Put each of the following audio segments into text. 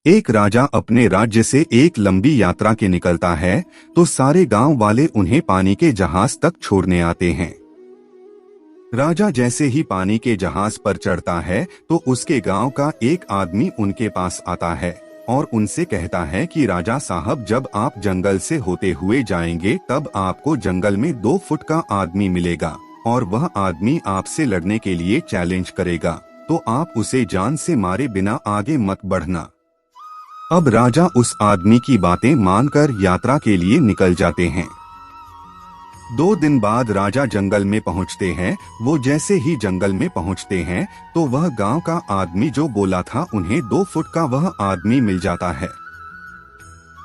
एक राजा अपने राज्य से एक लंबी यात्रा के निकलता है तो सारे गांव वाले उन्हें पानी के जहाज तक छोड़ने आते हैं। राजा जैसे ही पानी के जहाज पर चढ़ता है तो उसके गांव का एक आदमी उनके पास आता है और उनसे कहता है कि राजा साहब, जब आप जंगल से होते हुए जाएंगे तब आपको जंगल में 2 फुट का आदमी मिलेगा और वह आदमी आपसे लड़ने के लिए चैलेंज करेगा, तो आप उसे जान से मारे बिना आगे मत बढ़ना। अब राजा उस आदमी की बातें मानकर यात्रा के लिए निकल जाते हैं। 2 दिन बाद राजा जंगल में पहुंचते हैं। वो जैसे ही जंगल में पहुंचते हैं तो वह गांव का आदमी जो बोला था उन्हें 2 फुट का वह आदमी मिल जाता है।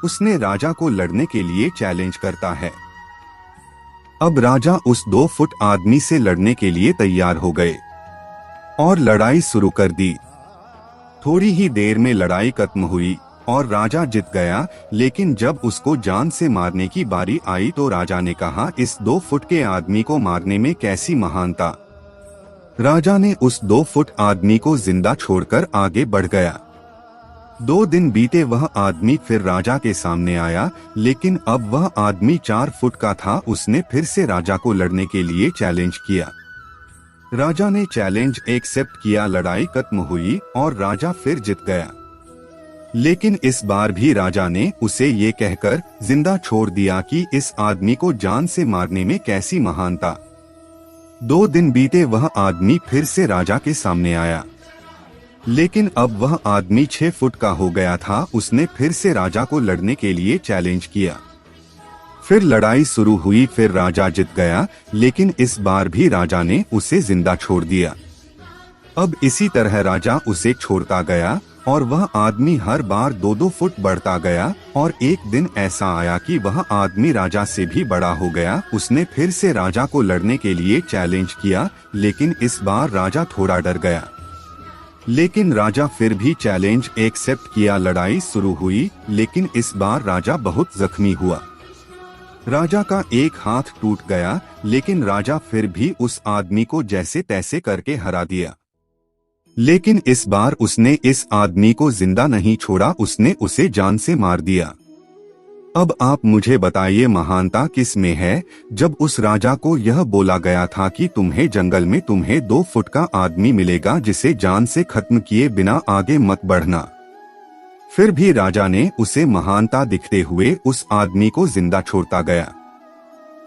उसने राजा को लड़ने के लिए चैलेंज करता है। अब राजा उस 2 फुट आदमी से लड़ने के लिए तैयार हो गए और लड़ाई शुरू कर दी। थोड़ी ही देर में लड़ाई खत्म हुई और राजा जीत गया, लेकिन जब उसको जान से मारने की बारी आई तो राजा ने कहा, इस 2 फुट के आदमी को मारने में कैसी महानता। राजा ने उस 2 फुट आदमी को जिंदा छोड़कर आगे बढ़ गया। 2 दिन बीते, वह आदमी फिर राजा के सामने आया, लेकिन अब वह आदमी 4 फुट का था। उसने फिर से राजा को लड़ने के लिए चैलेंज किया। राजा ने चैलेंज एक्सेप्ट किया, लड़ाई खत्म हुई और राजा फिर जीत गया। लेकिन इस बार भी राजा ने उसे ये कहकर जिंदा छोड़ दिया कि इस आदमी को जान से मारने में कैसी महानता। 2 दिन बीते, वह आदमी फिर से राजा के सामने आया, लेकिन अब वह आदमी 6 फुट का हो गया था। उसने फिर से राजा को लड़ने के लिए चैलेंज किया। फिर लड़ाई शुरू हुई, फिर राजा जीत गया, लेकिन इस बार भी राजा ने उसे जिंदा छोड़ दिया। अब इसी तरह राजा उसे छोड़ता गया और वह आदमी हर बार 2-2 फुट बढ़ता गया और एक दिन ऐसा आया कि वह आदमी राजा से भी बड़ा हो गया। उसने फिर से राजा को लड़ने के लिए चैलेंज किया, लेकिन इस बार राजा थोड़ा डर गया। लेकिन राजा फिर भी चैलेंज एक्सेप्ट किया। लड़ाई शुरू हुई, लेकिन इस बार राजा बहुत जख्मी हुआ। राजा का एक हाथ टूट गया, लेकिन राजा फिर भी उस आदमी को जैसे तैसे करके हरा दिया। लेकिन इस बार उसने इस आदमी को जिंदा नहीं छोड़ा, उसने उसे जान से मार दिया। अब आप मुझे बताइए, महानता किस में है? जब उस राजा को यह बोला गया था कि तुम्हें जंगल में 2 फुट का आदमी मिलेगा जिसे जान से खत्म किए बिना आगे मत बढ़ना, फिर भी राजा ने उसे महानता दिखते हुए उस आदमी को जिंदा छोड़ता गया,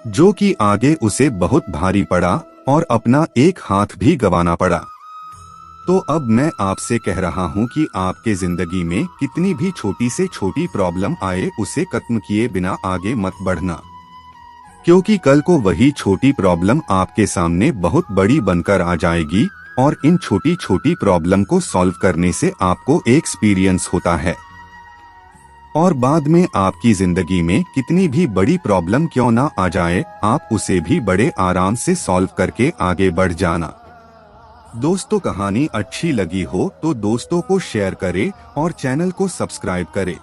जो कि आगे उसे बहुत भारी पड़ा और अपना एक हाथ भी गंवाना पड़ा। तो अब मैं आपसे कह रहा हूं कि आपके जिंदगी में कितनी भी छोटी से छोटी प्रॉब्लम आए, उसे खत्म किए बिना आगे मत बढ़ना, क्योंकि कल को वही छोटी प्रॉब्लम आपके सामने बहुत बड़ी बनकर आ जाएगी और इन छोटी छोटी प्रॉब्लम को सॉल्व करने से आपको एक्सपीरियंस होता है और बाद में आपकी जिंदगी में कितनी भी बड़ी प्रॉब्लम क्यों ना आ जाए, आप उसे भी बड़े आराम से सॉल्व करके आगे बढ़ जाना। दोस्तों, कहानी अच्छी लगी हो तो दोस्तों को शेयर करें और चैनल को सब्सक्राइब करें।